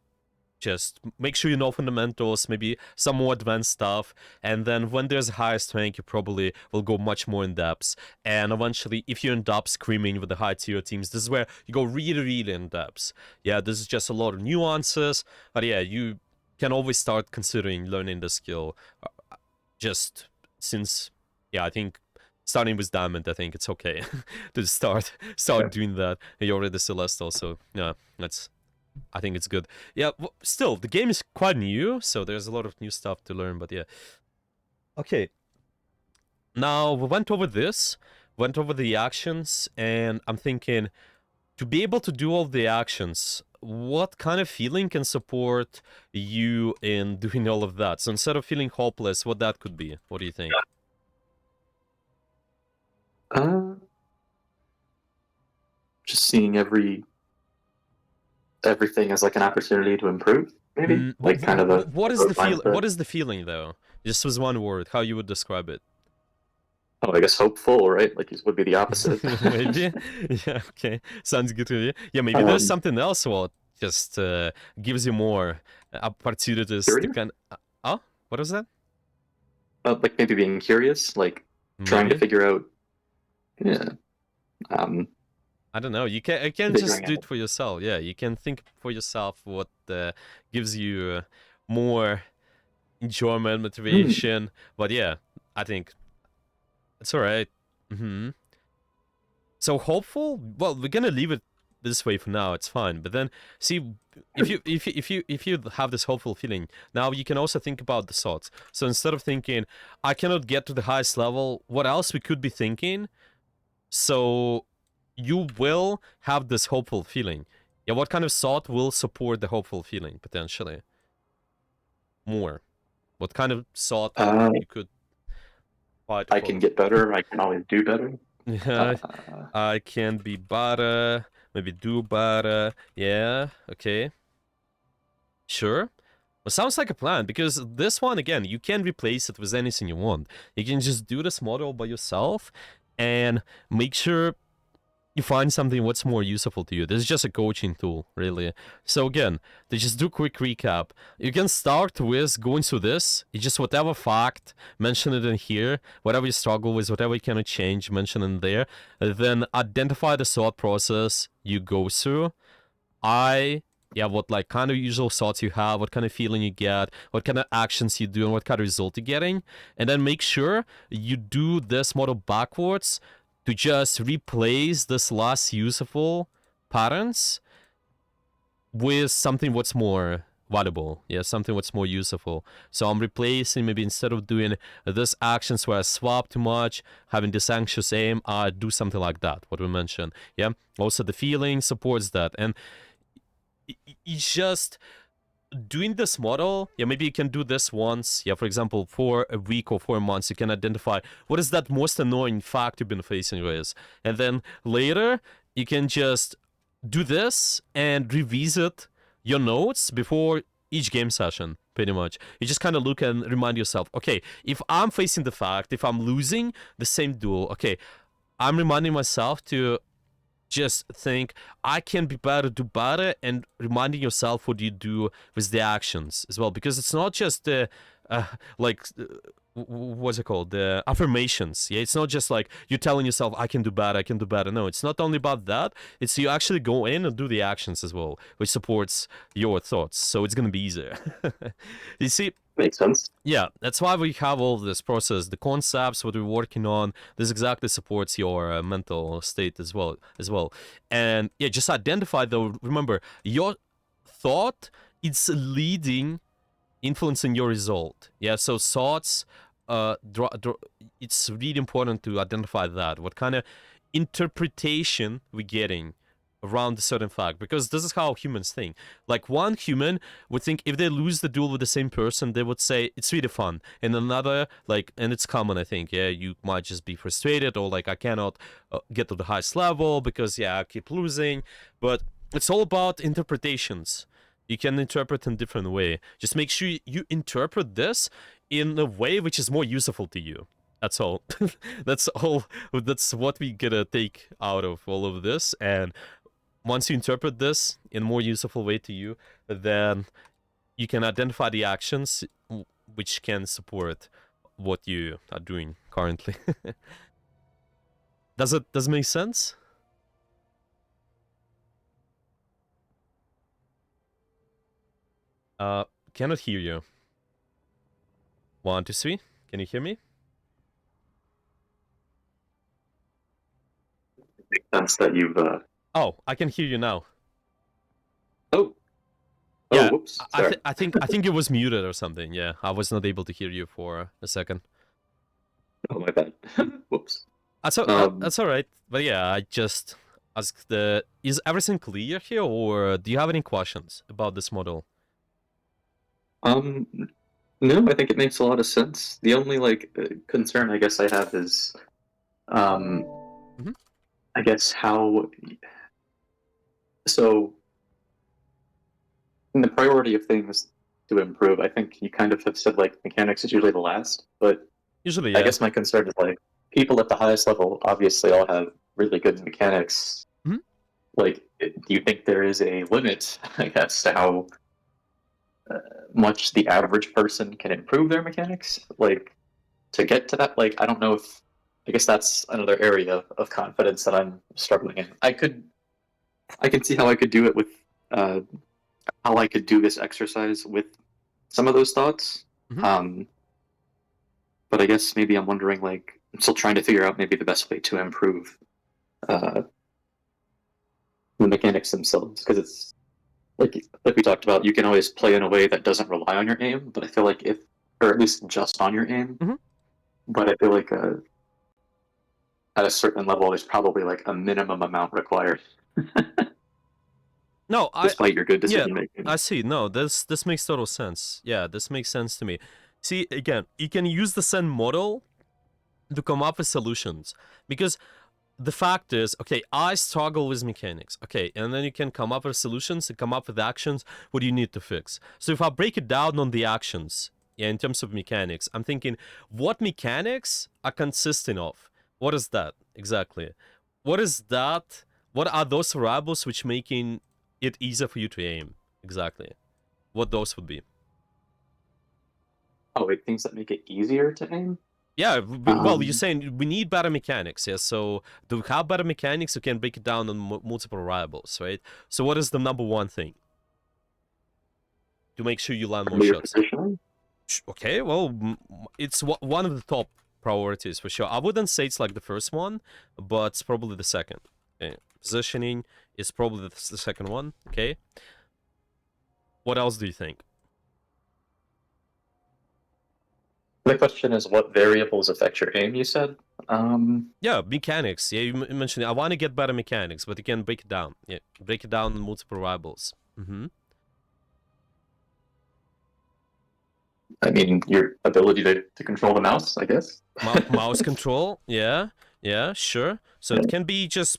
just make sure you know fundamentals, maybe some more advanced stuff, and then when there's highest rank, you probably will go much more in depth. And eventually, if you end up screaming with the high tier teams, this is where you go really, really in depth. Yeah, this is just a lot of nuances, but yeah, you can always start considering learning the skill. Just since, I think starting with Diamond, I think it's okay to start doing that. You're already Celestial, so yeah, I think it's good. Yeah, still, the game is quite new, so there's a lot of new stuff to learn, but yeah. Okay. Now, we went over the actions, and I'm thinking, to be able to do all the actions, what kind of feeling can support you in doing all of that? So instead of feeling hopeless, what that could be? What do you think? Just seeing everything as like an opportunity to improve, maybe like kind of a what is the mindset. What is the feeling though? Just with one word, how you would describe it? Oh, I guess hopeful, right? Like it would be the opposite. Maybe. Yeah. Okay. Sounds good to me. Yeah. Maybe there's something else. Well, just gives you more opportunities to Curious? kind. Oh, what was that? Like maybe being curious, like trying to Maybe. figure out, yeah, um, I don't know. You can just figuring do out. it for yourself. Yeah, you can think for yourself what gives you more enjoyment, Hmm. motivation. But yeah, I think it's all right. Hmm. So hopeful. Well, we're gonna leave it this way for now. It's fine. But then see if you have this hopeful feeling, now you can also think about the thoughts. So instead of thinking I cannot get to the highest level, what else we could be thinking? So you will have this hopeful feeling. Yeah, what kind of thought will support the hopeful feeling potentially more? What kind of thought Uh, you could fight I can for? get better. I can always do better. Yeah, Uh, I can be better, maybe do better. Yeah, okay, sure. Well, sounds like a plan because this one again, you can replace it with anything you want. You can just do this model by yourself and make sure you find something what's more useful to you. This is just a coaching tool, really. So again, to just do a quick recap, you can start with going through this. You just whatever fact, mention it in here. Whatever you struggle with, whatever you cannot change, mention in there. Then identify the thought process you go through. Yeah, what like kind of usual thoughts you have, what kind of feeling you get, what kind of actions you do, and what kind of result you're getting. And then make sure you do this model backwards to just replace this less useful patterns with something what's more valuable. Yeah, something what's more useful. So I'm replacing, maybe instead of doing this actions where I swap too much, having this anxious aim, I do something like that, what we mentioned. Yeah. Also the feeling supports that. And it's just doing this model. Yeah, maybe you can do this once. Yeah, for example, for a week or 4 months, you can identify what is that most annoying fact you've been facing with. And then later, you can just do this and revisit your notes before each game session, pretty much. You just kind of look and remind yourself, okay, if I'm facing the fact, if I'm losing the same duel, okay, I'm reminding myself to just think I can be better, do better, and reminding yourself what you do with the actions as well, because it's not just the like what's it called, the affirmations. Yeah, it's not just like you're telling yourself I can do better, I can do better. No, it's not only about that. It's you actually go in and do the actions as well, which supports your thoughts, so it's gonna be easier. You see, Makes sense. yeah, that's why we have all this process, the concepts, what we're working on. This exactly supports your mental state as well, And yeah, just identify though. Remember, your thought it's leading, influencing your result. Yeah, so thoughts, it's really important to identify that. What kind of interpretation we're getting around a certain fact, because this is how humans think. Like one human would think if they lose the duel with the same person, they would say it's really fun, and another like, and it's common, I think, yeah, you might just be frustrated or like I cannot get to the highest level because yeah I keep losing. But it's all about interpretations. You can interpret in different way. Just make sure you interpret this in a way which is more useful to you. That's all. That's all. That's what we gotta take out of all of this. And once you interpret this in a more useful way to you, then you can identify the actions which can support what you are doing currently. Does it make sense? Cannot hear you. 1, 2, 3. Can you hear me? Makes sense that you've. Oh, I can hear you now. Oh, oh, Yeah, whoops. I, Sorry. th- I think I think it was muted or something. Yeah, I was not able to hear you for a second. Oh, my bad. Whoops. That's all right. But yeah, I just asked is everything clear here, or do you have any questions about this model? Um, no, I think it makes a lot of sense. The only like concern I guess I have is, um, Mhm. I guess how. So, in the priority of things to improve, I think you kind of have said like mechanics is usually the last, but Usually, I yeah. guess my concern is like people at the highest level obviously all have really good mechanics. Mhm. like, do you think there is a limit, I guess, to how much the average person can improve their mechanics? Like, to get to that, like, I don't know if, I guess that's another area of confidence that I'm struggling in. I can see how I could do it with, how I could do this exercise with some of those thoughts. Mhm. But I guess maybe I'm wondering, like, I'm still trying to figure out maybe the best way to improve uh, the mechanics themselves, because it's like we talked about, you can always play in a way that doesn't rely on your aim, but I feel like if, or at least just on your aim, Mhm. but I feel like at a certain level, there's probably like a minimum amount required, No, despite your good yeah, decision making. I see. No, this makes total sense. Yeah, this makes sense to me. See, again, you can use the Zen model to come up with solutions, because the fact is, okay, I struggle with mechanics. Okay, and then you can come up with solutions and come up with actions what you need to fix. So if I break it down on the actions, yeah, in terms of mechanics, I'm thinking, what mechanics are consisting of? What is that exactly? What is that? What are those variables which making it easier for you to aim? Exactly. What those would be? Oh, like things that make it easier to aim. Yeah, well, you're Um, saying we need better mechanics, yeah? So to have better mechanics, you can break it down on multiple variables, right? So what is the number one thing to make sure you land more Probably your shots? positioning. Okay, well, it's one of the top priorities for sure. I wouldn't say it's like the first one, but it's probably the second. Okay. Positioning is probably the second one, okay? What else do you think? The question is, what variables affect your aim? You said. Yeah, mechanics. Yeah, you mentioned I want to get better mechanics, but you can break it down. Yeah, break it down in multiple variables. Mm-hmm. I mean, your ability to control the mouse, I guess. Mouse control, yeah, sure. So it can be just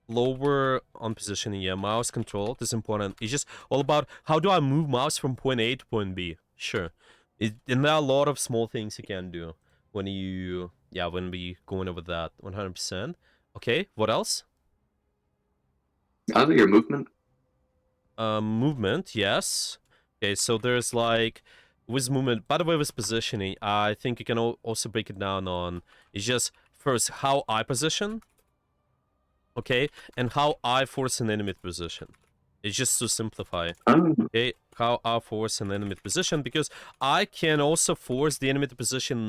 lower on positioning, yeah. Mouse control is important. It's just all about how do I move mouse from point A to point B. Sure, and there are a lot of small things you can do when you, yeah, when we going over that 100%. Okay, what else? Your movement. Movement, yes. Okay, so there's like with movement. By the way, with positioning, I think you can also break it down on. It's just first how I position, okay, and how I force an enemy position. It's just to simplify. Um, Okay, how I force an enemy position, because I can also force the enemy position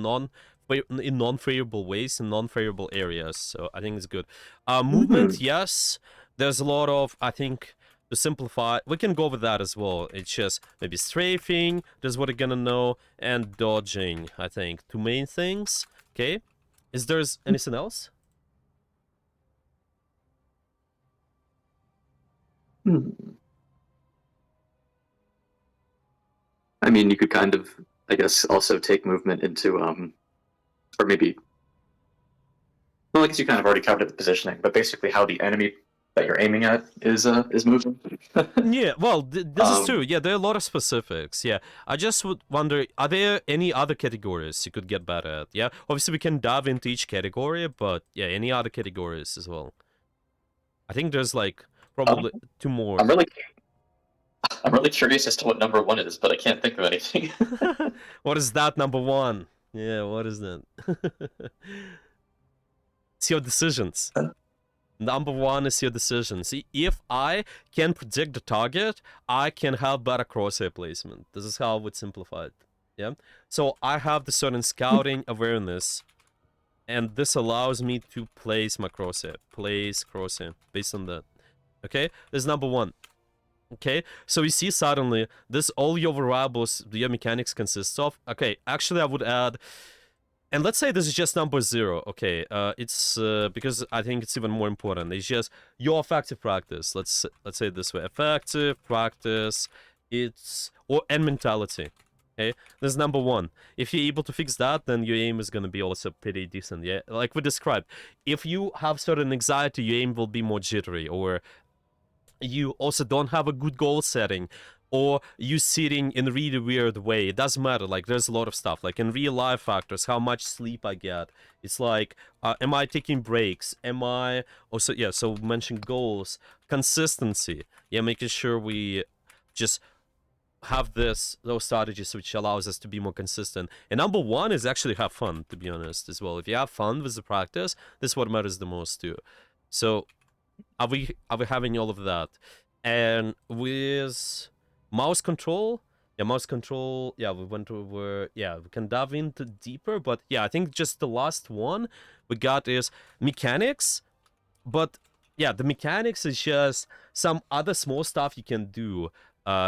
in non-favorable ways, in non-favorable areas. So I think it's good. Movement, yes. There's a lot of, I think, to simplify. We can go with that as well. It's just maybe strafing. That's what you're gonna know, and dodging. I think two main things. Okay. Is there anything else? hmm. I mean, you could kind of, I guess, also take movement into, or maybe, well, I guess you kind of already covered the positioning, but basically how the enemy that you're aiming at is moving. Yeah, well, this is true. um, Yeah, there are a lot of specifics. Yeah, I just would wonder, are there any other categories you could get better at? Yeah, obviously we can dive into each category, but yeah, any other categories as well. I think there's like um, probably two more. I'm really, I'm really curious as to what number one is, but I can't think of anything. What is that number one? Yeah, what is that? It's your decisions. Number one is your decision. See, if I can predict the target, I can have better crosshair placement. This is how I would simplify it. Yeah. So I have the certain scouting awareness, and this allows me to place my crosshair. Place crosshair based on that. Okay, this is number one. Okay, so you see suddenly this all your variables, your mechanics consists of. Okay, actually I would add, and let's say this is just number zero. Okay, it's because I think it's even more important. It's just your effective practice. Let's say it this way: effective practice. And mentality. Okay, this is number one. If you're able to fix that, then your aim is gonna be also pretty decent. Yeah, like we described. If you have certain anxiety, your aim will be more jittery, or you also don't have a good goal setting, or you sitting in a really weird way. It doesn't matter. Like there's a lot of stuff. Like in real life factors, how much sleep I get. It's like, am I taking breaks? Am I also So mention goals, consistency. Yeah, making sure we just have those strategies which allows us to be more consistent. And number one is actually have fun, to be honest, as well. If you have fun with the practice, this is what matters the most too. So are we having all of that? And with mouse control, we went over, we can dive into deeper, but yeah, I think just the last one we got is mechanics. But yeah, the mechanics is just some other small stuff you can do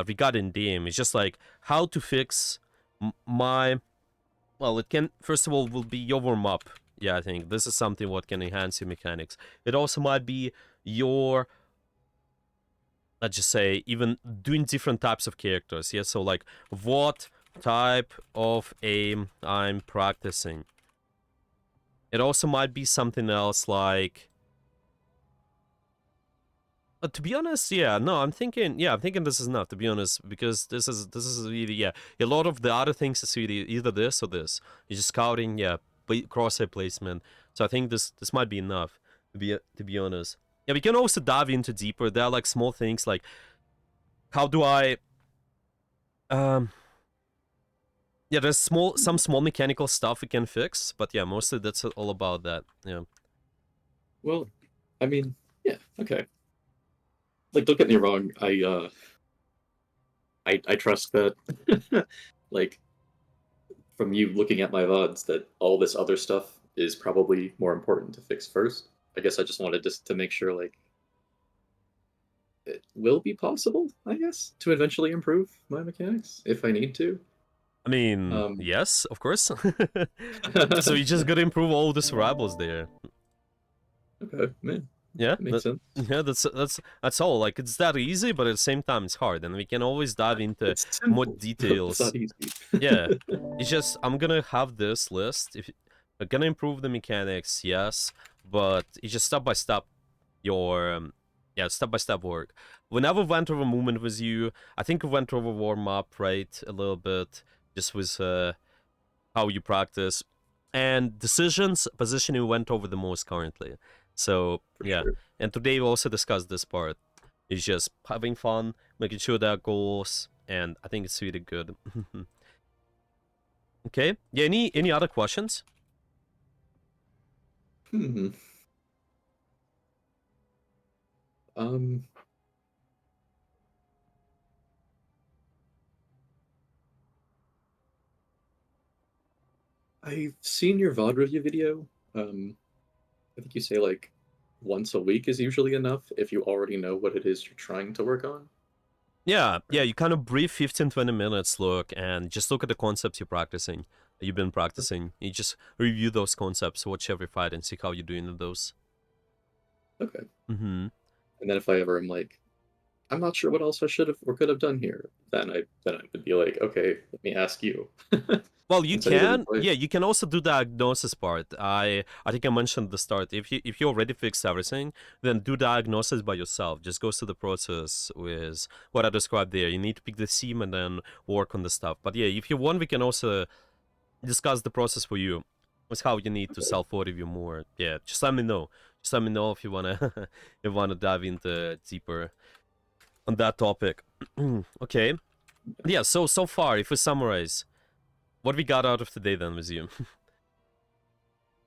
regarding game. It's just like how to fix my, well, it can, first of all, will be your warm up. Yeah, I think this is something what can enhance your mechanics. It also might be your, let's just say, even doing different types of characters. Yeah, so like what type of aim I'm practicing. It also might be something else like, to be honest, I'm thinking this is enough, to be honest, because this is really, a lot of the other things is really either this or this. You're just scouting, crosshair placement. So I think this might be enough, to be honest. Yeah, we can also dive into deeper. There are like small things like, how do I, there's some small mechanical stuff we can fix, but yeah, mostly that's all about that. Yeah. Well, I mean, yeah, okay. Like, don't get me wrong, I trust that, like, from you looking at my VODs, that all this other stuff is probably more important to fix first. I guess I just wanted to make sure, like, it will be possible, I guess, to eventually improve my mechanics if I need to. I mean, yes, of course. So you just gotta improve all the variables there. Okay, man. Yeah, that makes sense. Yeah, that's all. Like it's that easy, but at the same time it's hard, and we can always dive into It's more simple. details. It's not easy. Yeah, it's just I'm gonna have this list. If I'm gonna improve the mechanics, yes, but it's just step by step. Your step by step work. We never went over movement with you. I think we went over warm up, right, a little bit, just with how you practice, and decisions positioning we went over the most currently. So For yeah, sure. and today we also discussed this part. It's just having fun, making sure there are goals, and I think it's really good. Okay. Yeah. Any other questions? Hmm. Um. I've seen your VOD review video. I think you say like once a week is usually enough if you already know what it is you're trying to work on. Yeah. Right. You kind of brief 15-20 minutes look and just look at the concepts you're practicing. You've been practicing. You just review those concepts, watch every fight, and see how you're doing with those. Okay. Mm-hmm. And then if I ever am like, I'm not sure what else I should have or could have done here, then I would be like, okay, let me ask you. Well, you And send it in can, place. you can also do the diagnosis part. I think I mentioned at the start. If you already fixed everything, then do diagnosis by yourself. Just go through the process with what I described there. You need to pick the theme and then work on the stuff. But yeah, if you want, we can also discuss the process for you. With how you need to Okay. self-review more. Yeah, just let me know. Just let me know if you wanna if you wanna dive into deeper on that topic. Okay. Yeah. So far, if we summarize, what we got out of today then with you?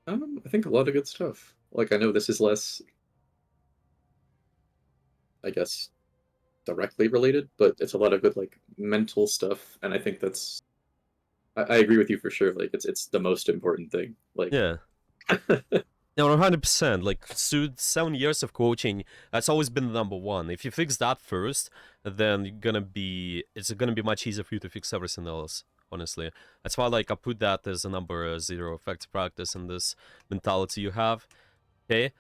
I think a lot of good stuff. Like I know this is less, I guess, directly related, but it's a lot of good like mental stuff, and I think that's. I agree with you for sure. Like it's the most important thing. Like. Yeah. No, 100%. Like, 7 years of coaching, that's always been the number one. If you fix that first, then it's gonna be much easier for you to fix everything else, honestly. That's why, like, I put that as a number 0, effective practice, and this mentality you have. Okay?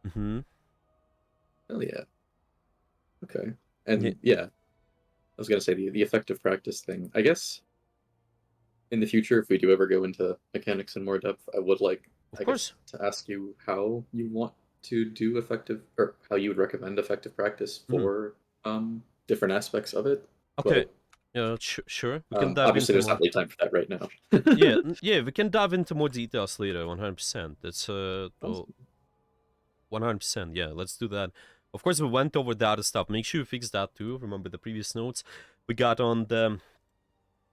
Mm-hmm. Hell yeah. Okay. Yeah, And yeah, I was gonna say the effective practice thing. I guess in the future, if we do ever go into mechanics in more depth, I would like, of I guess, course. to ask you how you want to do effective, or how you would recommend effective practice Mhm. for different aspects of it. Okay. But Yeah, sure. We can dive obviously, into there's more. not really time for that right now. Yeah, yeah, we can dive into more details later. 100%. That's well, 100%. Yeah, let's do that. Of course, we went over data stuff. Make sure you fix that too. Remember the previous notes we got on the.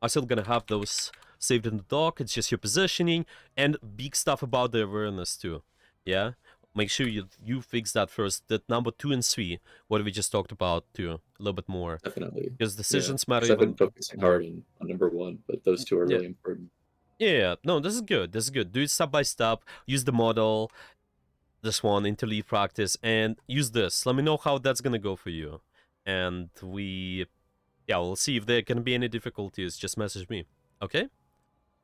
I'm still gonna have those saved in the doc. It's just your positioning and big stuff about the awareness too. Yeah, make sure you fix that first. That number 2 and 3, what we just talked about too, a little bit more, Definitely. because Yeah. decisions matter Because I've been even focusing more. hard on number one, but those two are Yeah. really important. Yeah, no, this is good. This is good. Do it step by step. Use the model, this one, interlead practice, and use this. Let me know how that's gonna go for you. And we'll see if there can be any difficulties. Just message me. Okay?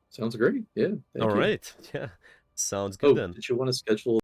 Sounds great. Yeah. All Thank you. right. Yeah. Sounds good Oh, then. did you want to schedule